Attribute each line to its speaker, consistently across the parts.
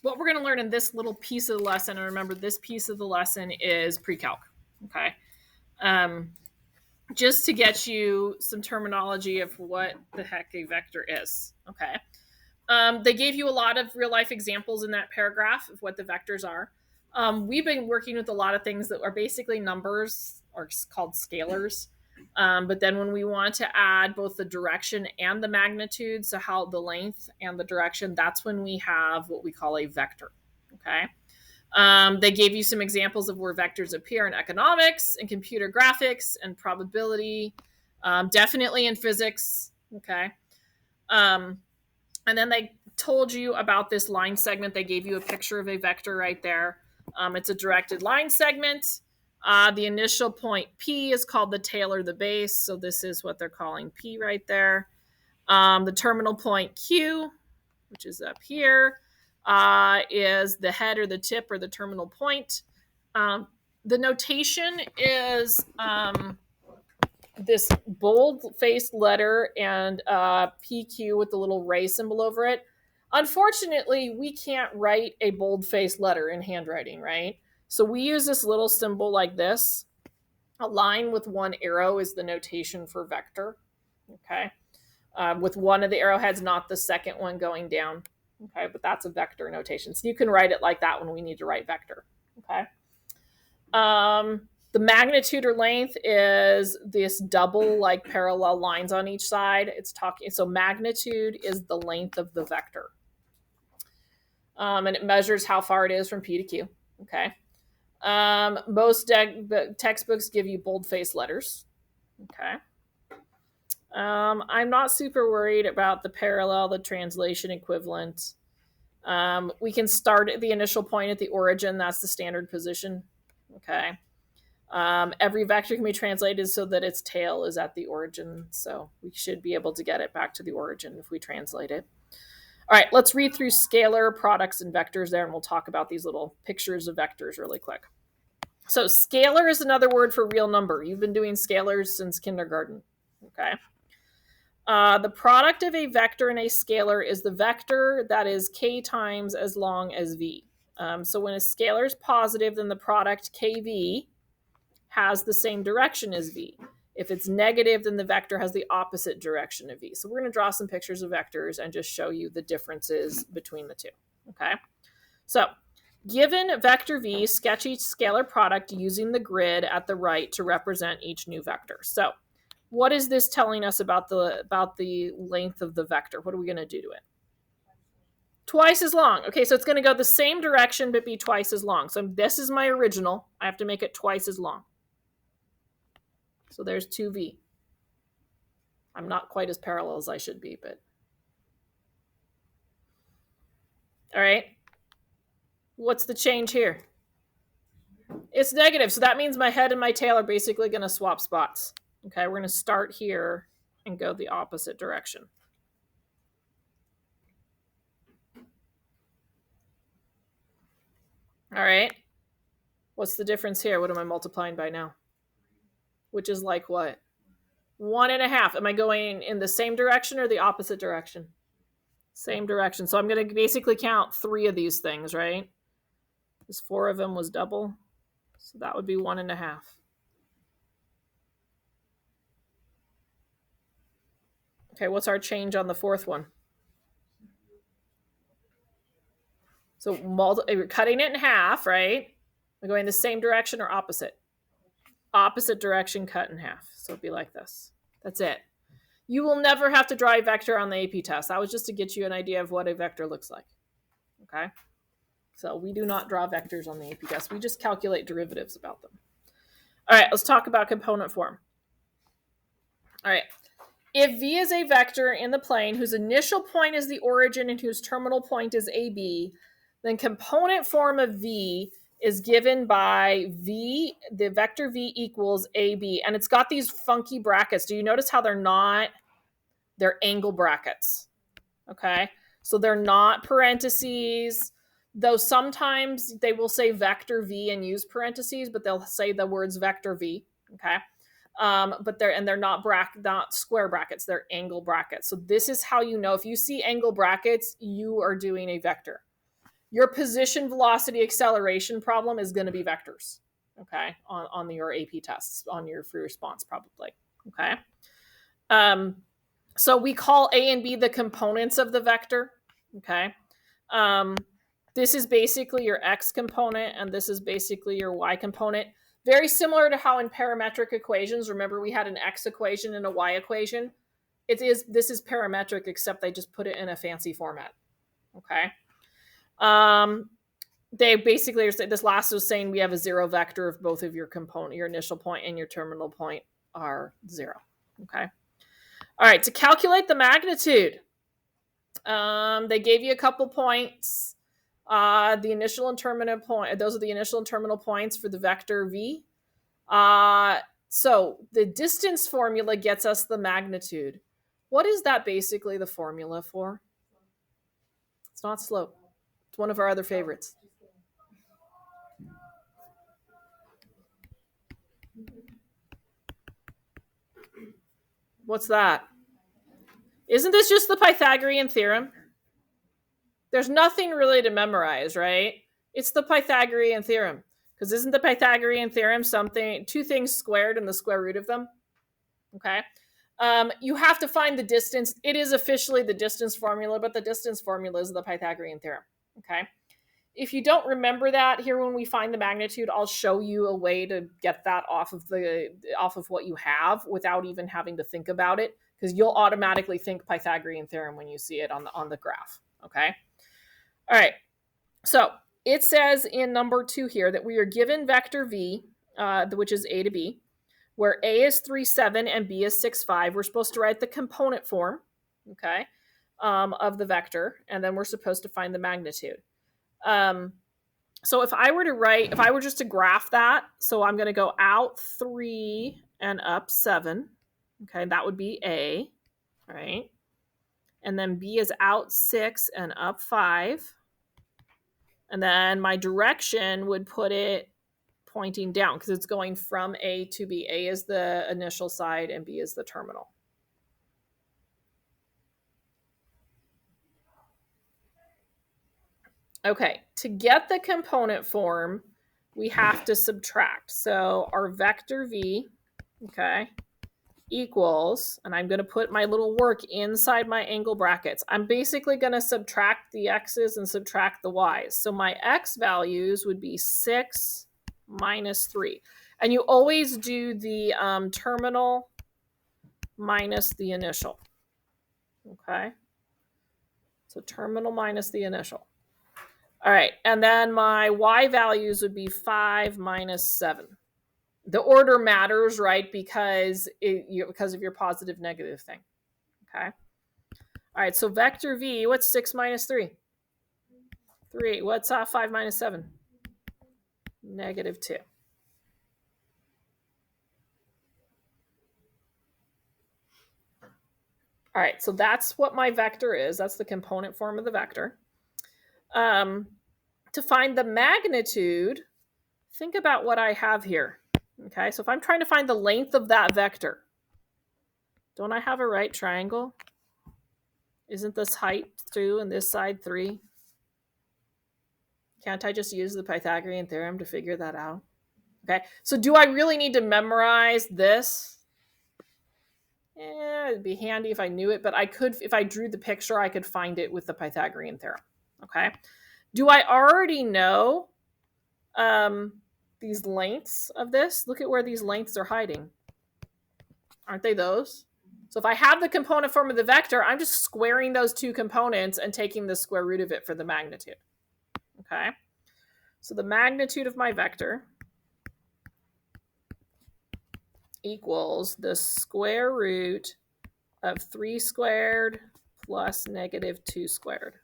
Speaker 1: what we're going to learn in this little piece of the lesson, and remember this piece of the lesson is pre-calc, okay? Just to get you some terminology of what the heck a vector is, okay? They gave you a lot of real life examples in that paragraph of what the vectors are. We've been working with a lot of things that are basically numbers or called scalars. But then when we want to add both the direction and the magnitude, so how the length and the direction, that's when we have what we call a vector, okay? They gave you some examples of where vectors appear in economics and computer graphics and probability, definitely in physics, okay? And then they told you about this line segment. They gave you a picture of a vector right there. It's a directed line segment. The initial point P is called the tail or the base. So this is what they're calling P right there. The terminal point Q, which is up here, is the head or the tip or the terminal point. The notation is this bold-faced letter and PQ with the little ray symbol over it. Unfortunately, we can't write a bold-faced letter in handwriting, right? So we use this little symbol like this. A line with one arrow is the notation for vector, okay? With one of the arrowheads, not the second one going down, okay? But that's a vector notation. So you can write it like that when we need to write vector, okay? The magnitude or length is this double like parallel lines on each side. So magnitude is the length of the vector. And it measures how far it is from P to Q, okay? Most textbooks give you bold-faced letters, okay? I'm not super worried about the parallel, the translation equivalent. We can start at the initial point at the origin. That's the standard position, okay? Every vector can be translated so that its tail is at the origin. So we should be able to get it back to the origin if we translate it. All right, let's read through scalar products and vectors there, and we'll talk about these little pictures of vectors really quick. So scalar is another word for real number. You've been doing scalars since kindergarten, okay? The product of a vector and a scalar is the vector that is k times as long as v. So when a scalar is positive, then the product kv has the same direction as v. If it's negative, then the vector has the opposite direction of v. So we're going to draw some pictures of vectors and just show you the differences between the two, okay? So given vector v, sketch each scalar product using the grid at the right to represent each new vector. So what is this telling us about the length of the vector? What are we going to do to it? Twice as long. Okay, so it's going to go the same direction but be twice as long. So this is my original. I have to make it twice as long. So there's 2v. I'm not quite as parallel as I should be, but. All right. What's the change here? It's negative. So that means my head and my tail are basically going to swap spots. Okay, we're going to start here and go the opposite direction. All right. What's the difference here? What am I multiplying by now? Which is like what? 1.5. Am I going in the same direction or the opposite direction? Same direction. So I'm going to basically count 3 of these things, right? Because 4 of them was double. So that would be 1.5. Okay, what's our change on the 4th one? So we're cutting it in half, right? We're going the same direction or opposite? Opposite direction cut in half. So it'd be like this. That's it. You will never have to draw a vector on the AP test. That was just to get you an idea of what a vector looks like. Okay? So we do not draw vectors on the AP test. We just calculate derivatives about them. All right, let's talk about component form. All right. If v is a vector in the plane whose initial point is the origin and whose terminal point is AB, then component form of v is given by v, the vector v equals AB. And it's got these funky brackets. Do you notice how they're angle brackets? Okay. So they're not parentheses, though sometimes they will say vector v and use parentheses, but they'll say the words vector v. Okay. But they're not square brackets, they're angle brackets. So this is how you know if you see angle brackets, you are doing a vector. Your position, velocity, acceleration problem is going to be vectors, okay, on your AP tests, on your free response probably, okay? So we call A and B the components of the vector, okay? This is basically your X component, and this is basically your Y component. Very similar to how in parametric equations, remember we had an X equation and a Y equation? This is parametric, except they just put it in a fancy format, okay? They basically are saying, this last was saying we have a zero vector if both of your component, your initial point and your terminal point are zero, okay? All right, to calculate the magnitude, they gave you a couple points. The initial and terminal point, those are the initial and terminal points for the vector v. So the distance formula gets us the magnitude. What is that basically the formula for? It's not slope. It's one of our other favorites. What's that? Isn't this just the Pythagorean theorem? There's nothing really to memorize, right? It's the Pythagorean theorem. Because isn't the Pythagorean theorem two things squared and the square root of them? Okay. You have to find the distance. It is officially the distance formula, but the distance formula is the Pythagorean theorem. Okay. If you don't remember that, here when we find the magnitude, I'll show you a way to get that off of what you have without even having to think about it, because you'll automatically think Pythagorean theorem when you see it on the graph. Okay. All right. So it says in number 2 here that we are given vector v, which is a to b, where a is 3, 7 and b is 6, 5. We're supposed to write the component form, okay, of the vector, and then we're supposed to find the magnitude. So if I were just to graph that, so I'm going to go out 3 and up 7, okay, that would be A, right? And then B is out 6 and up 5. And then my direction would put it pointing down because it's going from A to B. A is the initial side and B is the terminal. Okay, to get the component form, we have to subtract. So our vector v, okay, equals, and I'm going to put my little work inside my angle brackets. I'm basically going to subtract the x's and subtract the y's. So my x values would be 6 minus 3. And you always do the terminal minus the initial. Okay, so terminal minus the initial. All right, and then my y values would be 5 minus 7. The order matters, right? Because of your positive negative thing. Okay. All right, so vector v, what's 6 minus 3? 3. What's 5 minus 7? Negative 2. All right, so that's what my vector is. That's the component form of the vector. To find the magnitude, think about what I have here. Okay, so if I'm trying to find the length of that vector, don't I have a right triangle? Isn't this height 2 and this side 3? Can't I just use the Pythagorean theorem to figure that out? Okay, so do I really need to memorize this? It'd be handy if I knew it, but I could, if I drew the picture, I could find it with the Pythagorean theorem. Okay, do I already know these lengths of this? Look at where these lengths are hiding. Aren't they those? So if I have the component form of the vector, I'm just squaring those two components and taking the square root of it for the magnitude. Okay, so the magnitude of my vector equals the square root of 3 squared plus negative 2 squared.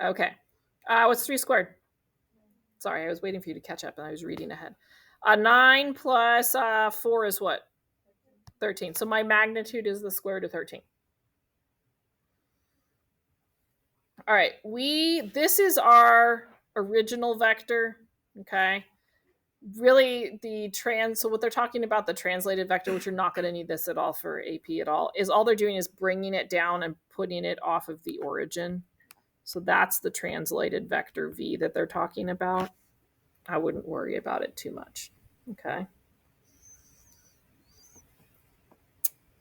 Speaker 1: Okay, what's 3 squared? Sorry, I was waiting for you to catch up and I was reading ahead. 9 plus 4 is what? 13. So my magnitude is the square root of 13. All right, this is our original vector, okay? Really so what they're talking about, the translated vector, which you're not going to need this at all for AP at all, is all they're doing is bringing it down and putting it off of the origin. So that's the translated vector v that they're talking about. I wouldn't worry about it too much. Okay.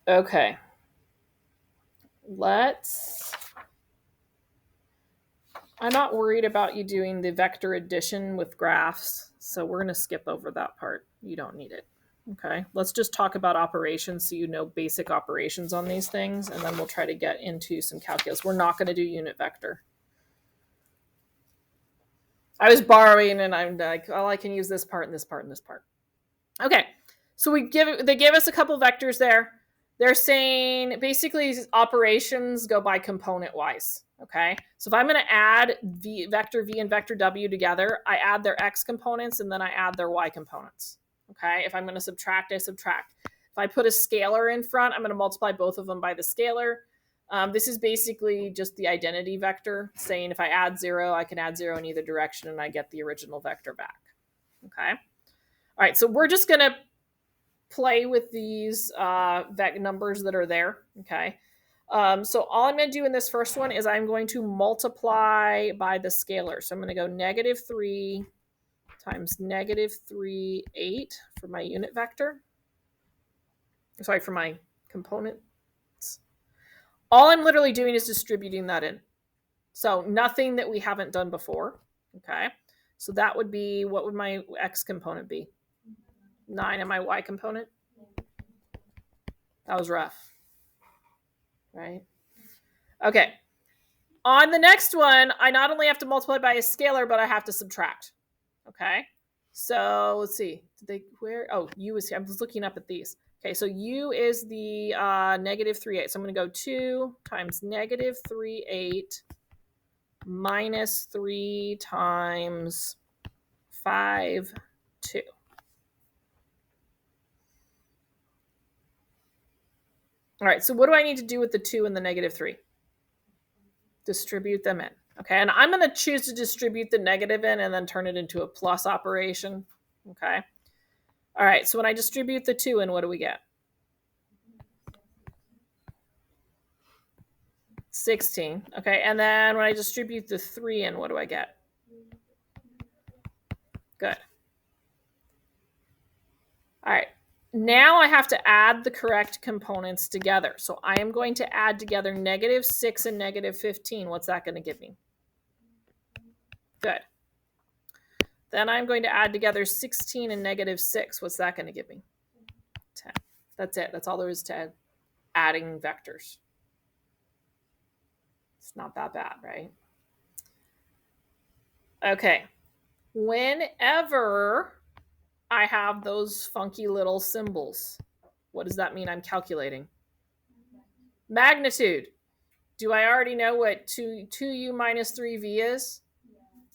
Speaker 1: Okay. I'm not worried about you doing the vector addition with graphs, so we're going to skip over that part. You don't need it. Okay, let's just talk about operations so you know basic operations on these things, and then we'll try to get into some calculus. We're not going to do unit vector. I was borrowing, and I'm like, oh, I can use this part and this part and this part. Okay, so they give us a couple vectors there. They're saying basically operations go by component wise. Okay, so if I'm going to add vector v and vector w together, I add their x components and then I add their y components. Okay, if I'm going to subtract, I subtract. If I put a scalar in front, I'm going to multiply both of them by the scalar. This is basically just the identity vector, saying if I add 0, I can add 0 in either direction and I get the original vector back. Okay. All right, so we're just going to play with these numbers that are there. Okay. So all I'm going to do in this first one is I'm going to multiply by the scalar. So I'm going to go -3 times -3, 8 for my unit vector. Sorry, for my components. All I'm literally doing is distributing that in. So nothing that we haven't done before. Okay. So that would be, what would my x component be? 9, and my y component? That was rough. Right? Okay. On the next one, I not only have to multiply by a scalar, but I have to subtract. Okay. So let's see. U is here. I'm just looking up at these. Okay, so u is the -3/8. So I'm going to go 2 times -3/8 minus 3 times 5, 2. All right, so what do I need to do with the 2 and the -3? Distribute them in. Okay, and I'm going to choose to distribute the negative in and then turn it into a plus operation. Okay. All right, so when I distribute the 2 in, what do we get? 16. Okay, and then when I distribute the 3 in, what do I get? Good. All right, now I have to add the correct components together. So I am going to add together -6 and -15. What's that going to give me? Good. Then I'm going to add together 16 and -6. What's that going to give me? 10. That's it. That's all there is to adding vectors. It's not that bad, right? Okay. Whenever I have those funky little symbols, what does that mean I'm calculating? Magnitude. Do I already know what 2u minus 3v is?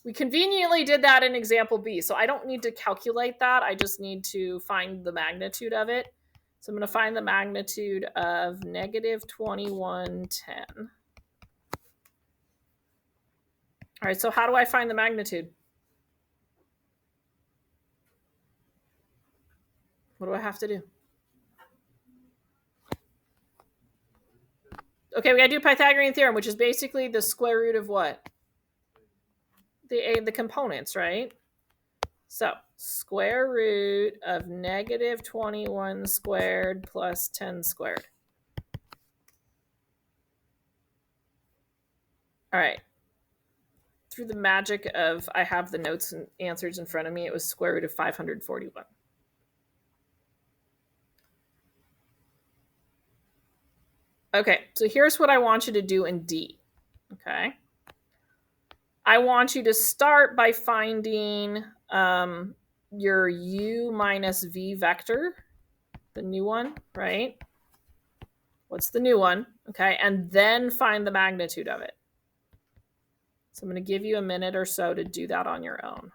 Speaker 1: We conveniently did that in example B, so I don't need to calculate that. I just need to find the magnitude of it. So I'm going to find the magnitude of -2110. All right, so how do I find the magnitude? What do I have to do? Okay, we got to do Pythagorean theorem, which is basically the square root of what? The components, right? So square root of -21 squared plus 10 squared. All right. Through the magic of, I have the notes and answers in front of me, it was square root of 541. Okay, so here's what I want you to do in D. Okay. I want you to start by finding your u minus v vector, the new one, right? What's the new one? Okay, and then find the magnitude of it. So I'm going to give you a minute or so to do that on your own.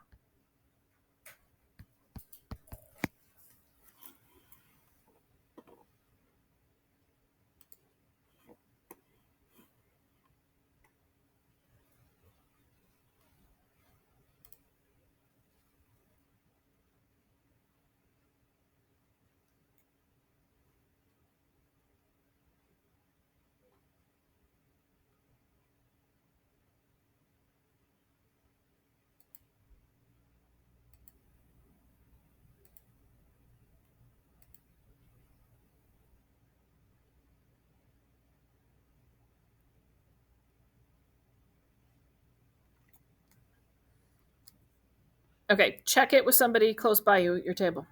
Speaker 1: Okay, check it with somebody close by you at your table.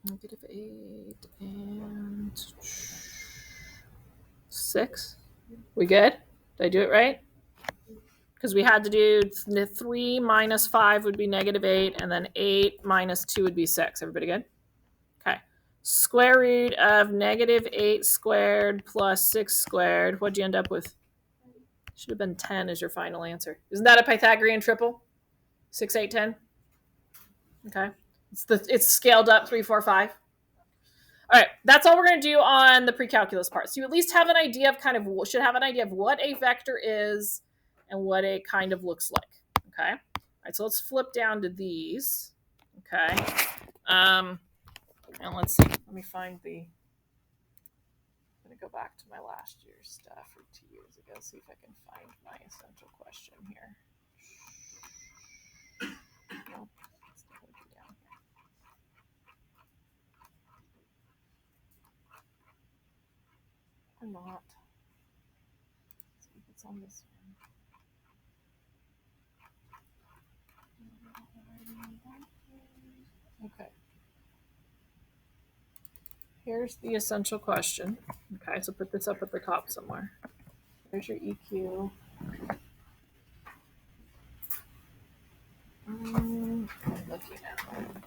Speaker 1: -8 and 6. We good? Did I do it right? Because we had to do 3 minus 5 would be -8, and then 8 minus 2 would be 6. Everybody good? Okay. Square root of -8 squared plus 6 squared. What'd you end up with? Should have been 10 as your final answer. Isn't that a Pythagorean triple? 6, 8, 10? Okay. It's scaled up 3, 4, 5. All right, that's all we're going to do on the pre-calculus part. So you at least have an idea of should have an idea of what a vector is and what it kind of looks like. Okay. All right, so let's flip down to these. Okay. And let's see. Let me find the. I'm going to go back to my last year's stuff or 2 years ago. See if I can find my essential question here. Nope. Or not. Let's see if it's on this one. Okay. Here's the essential question. Okay, so put this up at the top somewhere. There's your EQ. I'm looking at them.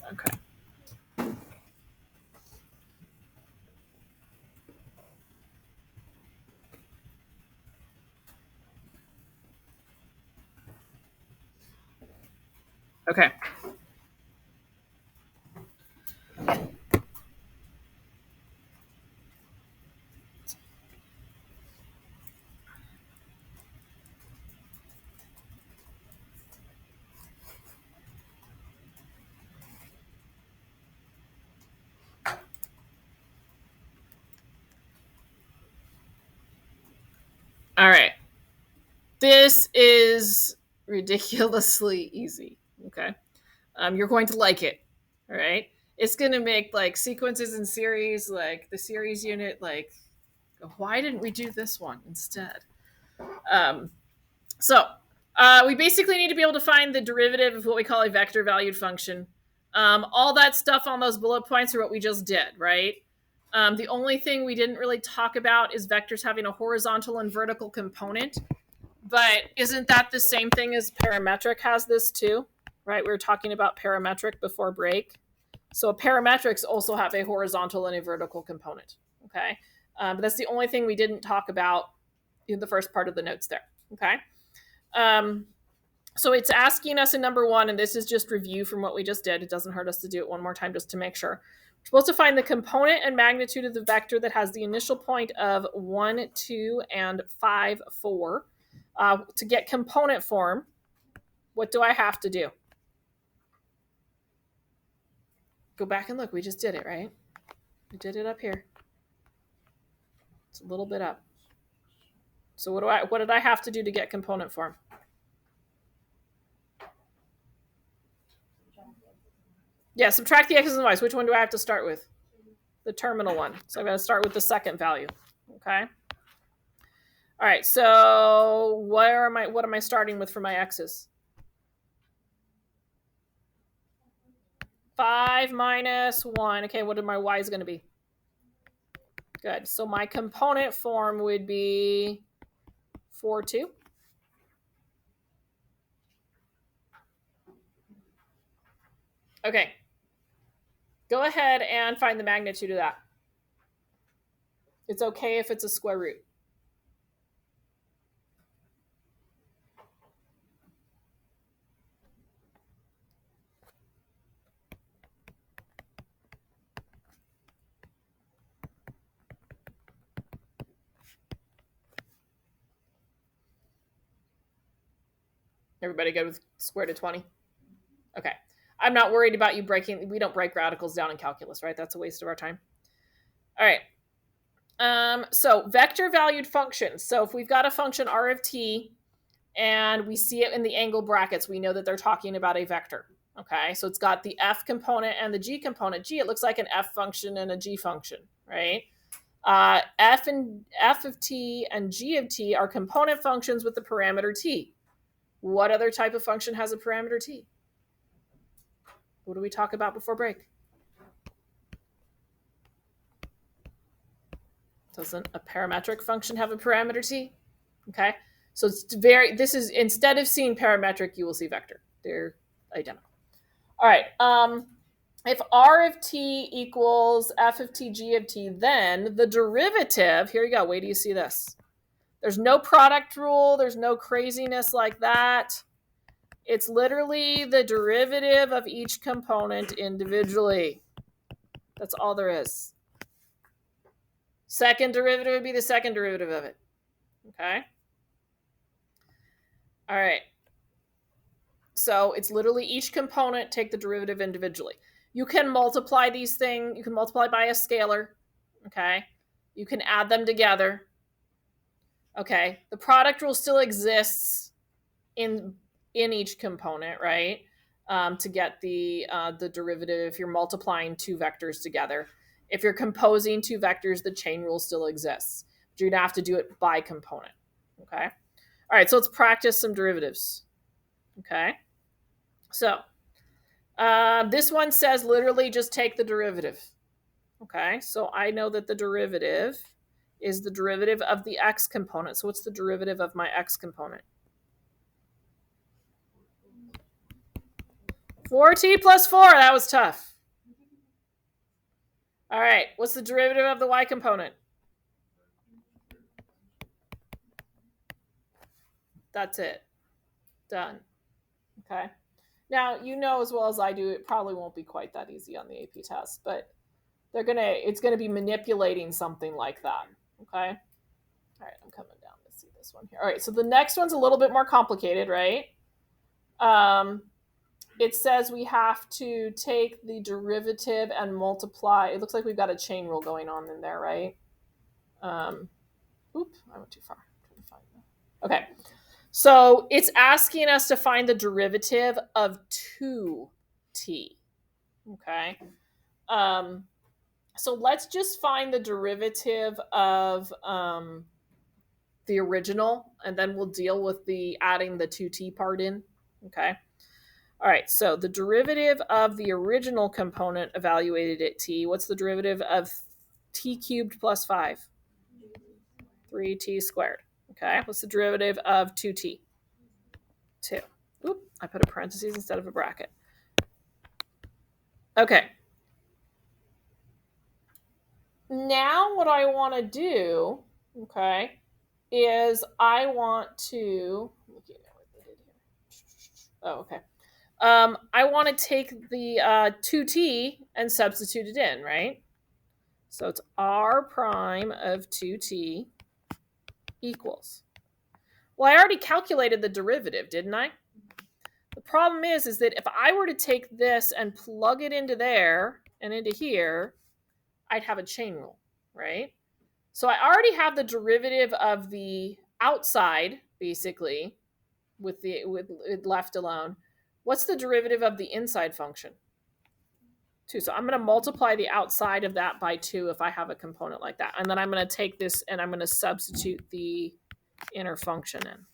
Speaker 1: Okay. Okay. All right. This is ridiculously easy. Okay. You're going to like it. All right. It's going to make like sequences and series, like the series unit, like, why didn't we do this one instead? We basically need to be able to find the derivative of what we call a vector valued function. All that stuff on those bullet points are what we just did, right? The only thing we didn't really talk about is vectors having a horizontal and vertical component. But isn't that the same thing as parametric has this too? Right? We were talking about parametric before break. So parametrics also have a horizontal and a vertical component. Okay. But that's the only thing we didn't talk about in the first part of the notes there. Okay. So it's asking us in number 1, and this is just review from what we just did. It doesn't hurt us to do it one more time just to make sure. We're supposed to find the component and magnitude of the vector that has the initial point of 1, 2, and 5, 4. To get component form, what do I have to do? Go back and look. We just did it, right? We did it up here. It's a little bit up. So what did I have to do to get component form? Yeah, subtract the x's and y's. Which one do I have to start with? The terminal one. So I'm going to start with the second value. Okay. All right. So what am I starting with for my x's? 5 minus 1. Okay, what are my y's going to be? Good. So my component form would be 4, 2. Okay. Go ahead and find the magnitude of that. It's okay if it's a square root. Everybody good with square root of 20? Okay. I'm not worried about you breaking. We don't break radicals down in calculus, right? That's a waste of our time. All right. So vector valued functions. So if we've got a function r of t and we see it in the angle brackets, we know that they're talking about a vector. Okay, so it's got the f component and the g component. G, it looks like an f function and a g function, right? F of t and g of t are component functions with the parameter t. What other type of function has a parameter t? What did we talk about before break? Doesn't a parametric function have a parameter t? Okay, so this is, instead of seeing parametric, you will see vector. They're identical. All right. If r of t equals f of t, g of t, then the derivative, here you go. Wait till you see this. There's no product rule. There's no craziness like that. It's literally the derivative of each component individually. That's all there is. Second derivative would be the second derivative of it. Okay? All right. So it's literally each component, take the derivative individually. You can multiply these things. You can multiply by a scalar. Okay? You can add them together. Okay? The product rule still exists in each component, right? To get the derivative if you're multiplying two vectors together. If you're composing two vectors, the chain rule still exists. But you're going to have to do it by component. Okay? All right, so let's practice some derivatives. Okay? So this one says literally just take the derivative. Okay, so I know that the derivative is the derivative of the x component. So what's the derivative of my x component? 4t plus 4. That was tough. All right, what's the derivative of the y component? That's it. Done. Okay. Now, you know as well as I do, it probably won't be quite that easy on the AP test, but it's gonna be manipulating something like that. Okay. All right, I'm coming down to see this one here. All right, so the next one's a little bit more complicated, right? It says we have to take the derivative and multiply. It looks like we've got a chain rule going on in there, right? Oop, I went too far. Okay, so it's asking us to find the derivative of 2t. Okay. So let's just find the derivative of the original, and then we'll deal with the adding the 2t part in. Okay. All right, so the derivative of the original component evaluated at t, what's the derivative of t cubed plus 5? 3t squared. Okay, what's the derivative of 2t? 2. Oop, I put a parentheses instead of a bracket. Okay. Now what I want to do, okay, is I want to, oh, okay. I want to take the 2t and substitute it in, right? So it's r prime of 2t equals. Well, I already calculated the derivative, didn't I? The problem is that if I were to take this and plug it into there and into here, I'd have a chain rule, right? So I already have the derivative of the outside, basically, with it left alone. What's the derivative of the inside function? 2. So I'm going to multiply the outside of that by 2 if I have a component like that. And then I'm going to take this and I'm going to substitute the inner function in.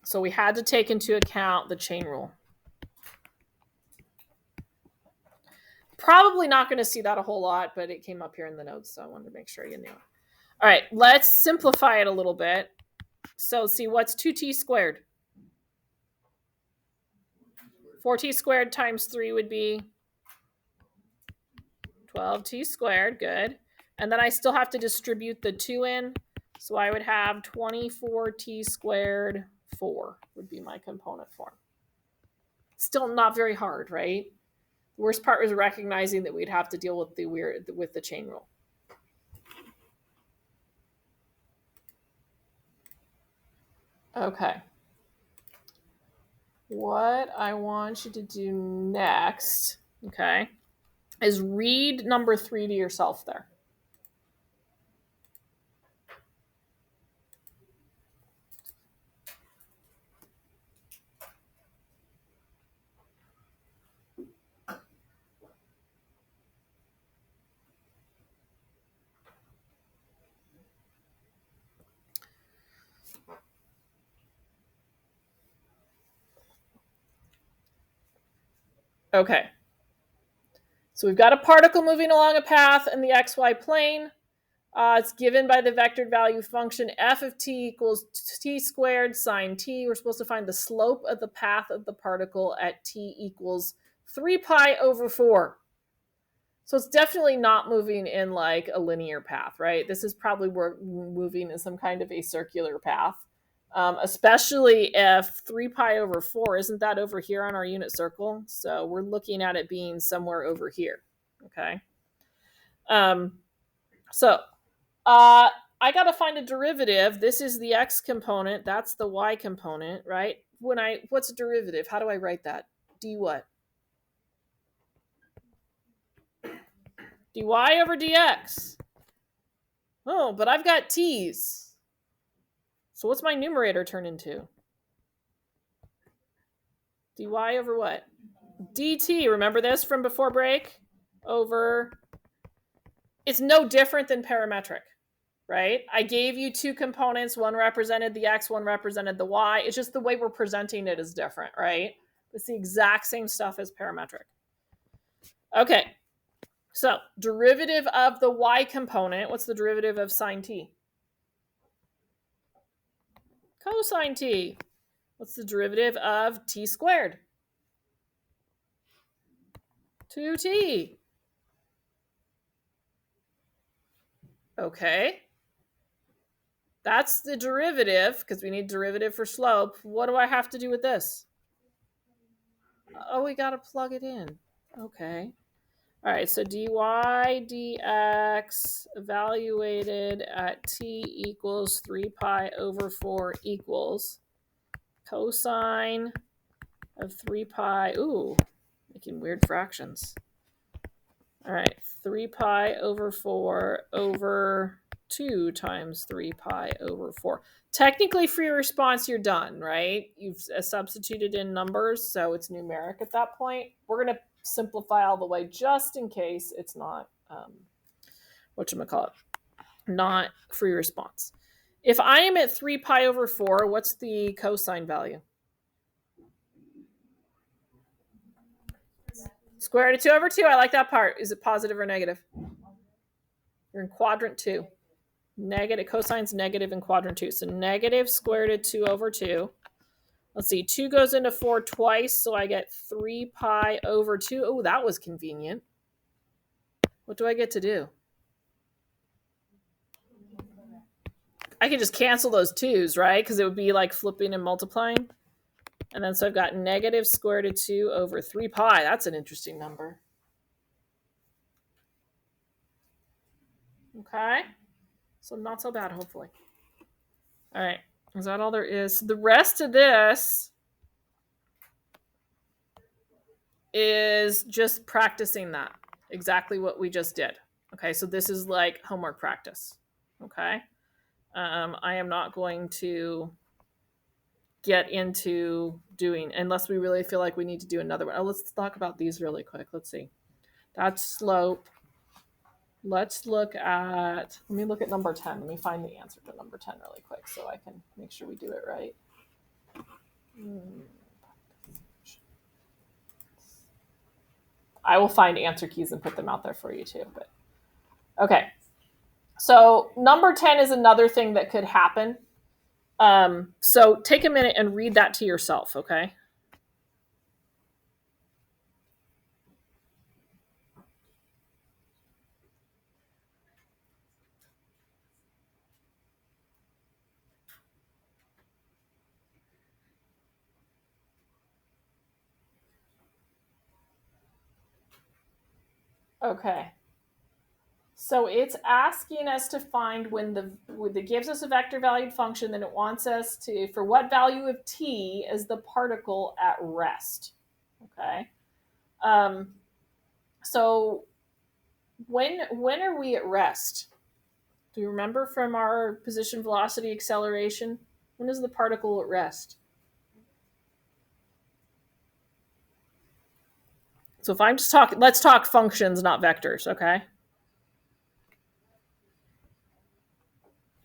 Speaker 1: So we had to take into account the chain rule. Probably not going to see that a whole lot, but it came up here in the notes, so I wanted to make sure you knew it. All right, let's simplify it a little bit. So see, what's 2t squared? 4t squared times 3 would be 12t squared, good. And then I still have to distribute the 2 in, so I would have 24t squared 4 would be my component form. Still not very hard, right? The worst part was recognizing that we'd have to deal with the chain rule. Okay. What I want you to do next, okay, is read number 3 to yourself there. Okay. So we've got a particle moving along a path in the xy plane. It's given by the vectored value function f of t equals t squared sine t. We're supposed to find the slope of the path of the particle at t equals 3 pi over 4. So it's definitely not moving in like a linear path, right? This is probably moving in some kind of a circular path, especially if 3 pi over 4, isn't that over here on our unit circle? So we're looking at it being somewhere over here, okay? So I got to find a derivative. This is the x component. That's the y component, right? What's a derivative? How do I write that? D what? dy over dx. Oh, but I've got t's. So what's my numerator turn into? Dy over what? Dt. Remember this from before break? Over. It's no different than parametric, right? I gave you 2 components. One represented the x, one represented the y. It's just the way we're presenting it is different, right? It's the exact same stuff as parametric. Okay. So derivative of the y component, what's the derivative of sine t? Cosine t. What's the derivative of t squared? 2t. Okay. That's the derivative, because we need derivative for slope. What do I have to do with this? Oh, we got to plug it in. Okay. All right, so dy dx evaluated at t equals 3 pi over 4 equals cosine of 3 pi. Ooh, making weird fractions. All right, 3 pi over 4 over 2 times 3 pi over 4. Technically, for your response, you're done, right? You've substituted in numbers, so it's numeric at that point. We're going to simplify all the way just in case it's not, whatchamacallit, not free response. If I am at 3 pi over 4, what's the cosine value? Square root of 2 over 2. I like that part. Is it positive or negative? You're in quadrant 2. Negative, cosine's negative in quadrant 2. So negative square root of 2 over 2. Let's see, 2 goes into 4 twice, so I get 3 pi over 2. Oh, that was convenient. What do I get to do? I can just cancel those 2's, right? Because it would be like flipping and multiplying. And then so I've got negative square root of 2 over 3 pi. That's an interesting number. Okay. So not so bad, hopefully. All right. Is that all there is? The rest of this is just practicing that. Exactly what we just did. Okay. So this is like homework practice. Okay. I am not going to get into doing, unless we really feel like we need to do another one. Oh, let's talk about these really quick. Let's see. That's slope. Let's look at, let me look at number 10. Let me find the answer to number 10 really quick so I can make sure we do it right. I will find answer keys and put them out there for you too. But okay. So number 10 is another thing that could happen. So take a minute and read that to yourself, okay? Okay. So it's asking us to find when it gives us a vector valued function, then it wants us to, for what value of t is the particle at rest. Okay. So when are we at rest? Do you remember from our position, velocity, acceleration? When is the particle at rest? So if I'm just talking, let's talk functions, not vectors, okay?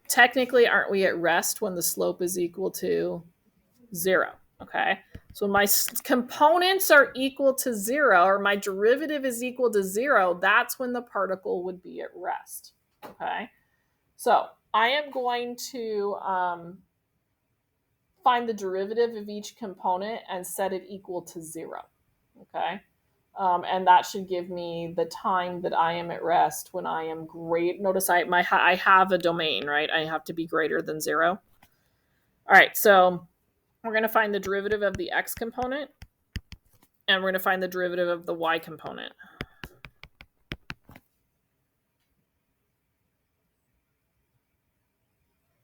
Speaker 1: Technically, aren't we at rest when the slope is equal to 0? Okay. So when my components are equal to 0, or my derivative is equal to 0, that's when the particle would be at rest. Okay. So I am going to find the derivative of each component and set it equal to 0. Okay. And that should give me the time that I am at rest when I am great. Notice I have a domain, right? I have to be greater than 0. All right, so we're going to find the derivative of the x component, and we're going to find the derivative of the y component.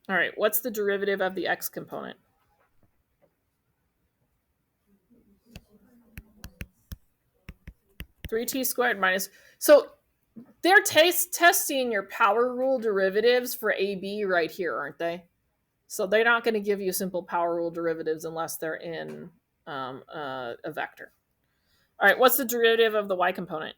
Speaker 1: All right, what's the derivative of the x component? Three t squared minus. So they're testing your power rule derivatives for AB right here, aren't they? So they're not going to give you simple power rule derivatives unless they're in a vector. All right, what's the derivative of the y component?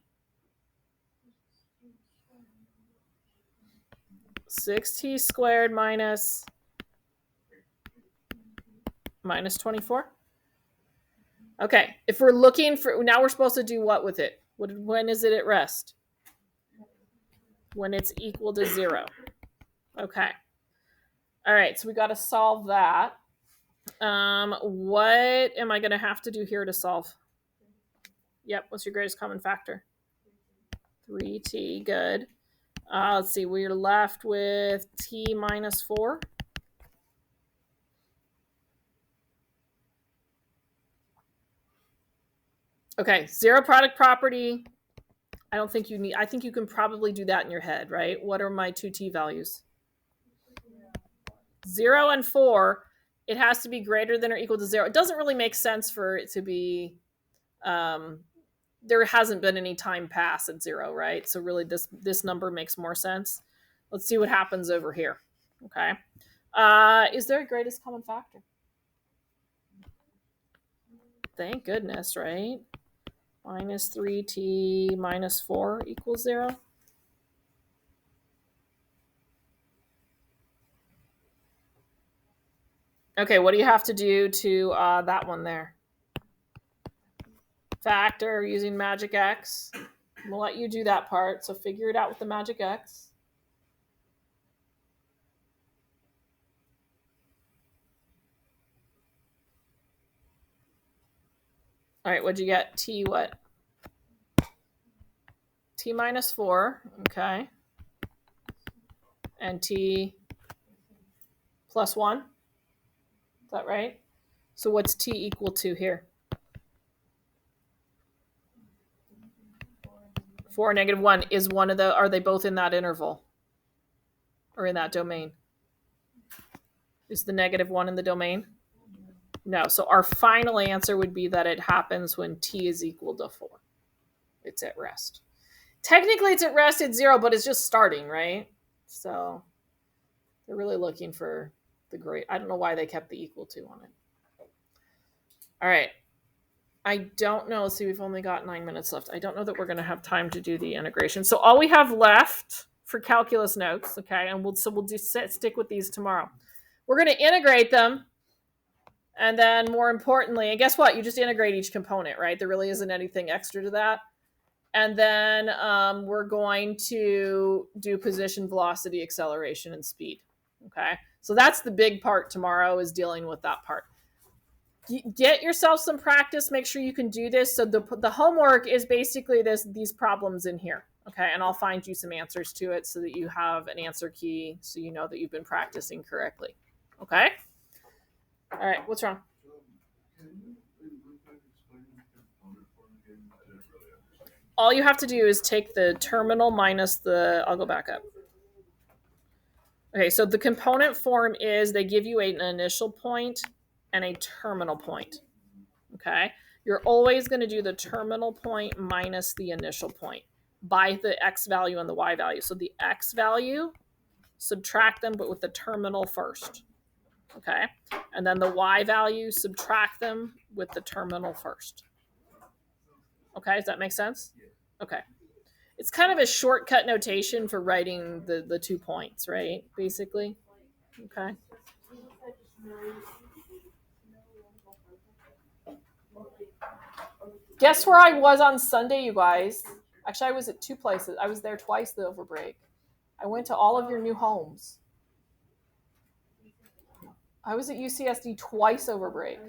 Speaker 1: 6t squared minus 24. Okay, if we're looking for, now we're supposed to do what with it? When is it at rest? When it's equal to 0. Okay. All right, so we got to solve that. What am I going to have to do here to solve? Yep, what's your greatest common factor? 3t, good. Let's see, we're left with t minus 4. Okay, zero product property. I don't think you need, I think you can probably do that in your head, right? What are my two t values? 0 and 4. It has to be greater than or equal to 0. It doesn't really make sense for it to be, there hasn't been any time pass at 0, right? So really this number makes more sense. Let's see what happens over here. Okay. Is there a greatest common factor? Thank goodness, right? Minus 3t minus 4 equals 0. Okay, what do you have to do to that one there? Factor using magic X. We'll let you do that part, so figure it out with the magic X. All right, what'd you get? T what? T minus 4, okay. And T plus 1. Is that right? So what's T equal to here? 4, negative 1. Is one of the, are they both in that interval? Or in that domain? Is the negative 1 in the domain? No. So our final answer would be that it happens when T is equal to 4. It's at rest. Technically, it's at rest at 0, but it's just starting, right? So they're really looking for the great. I don't know why they kept the equal to on it. All right. I don't know. See, we've only got 9 minutes left. I don't know that we're going to have time to do the integration. So all we have left for calculus notes, okay, and we'll just stick with these tomorrow. We're going to integrate them. And then more importantly, and guess what? You just integrate each component, right? There really isn't anything extra to that. And then we're going to do position, velocity, acceleration, and speed. Okay. So that's the big part tomorrow, is dealing with that part. Get yourself some practice. Make sure you can do this. So the homework is basically these problems in here. Okay. And I'll find you some answers to it so that you have an answer key, so you know that you've been practicing correctly. Okay. All right. What's wrong? All you have to do is take the terminal minus the, I'll go back up. Okay, so the component form is they give you an initial point and a terminal point. Okay, you're always going to do the terminal point minus the initial point. by the x value and the y value. So the x value, subtract them, but with the terminal first. Okay. And then the y value, subtract them with the terminal first. Okay. Does that make sense? Okay. It's kind of a shortcut notation for writing the 2 points, right? Basically. Okay. Guess where I was on Sunday, you guys? Actually, I was at 2 places. I was there twice over break. I went to all of your new homes. I was at UCSD twice over break.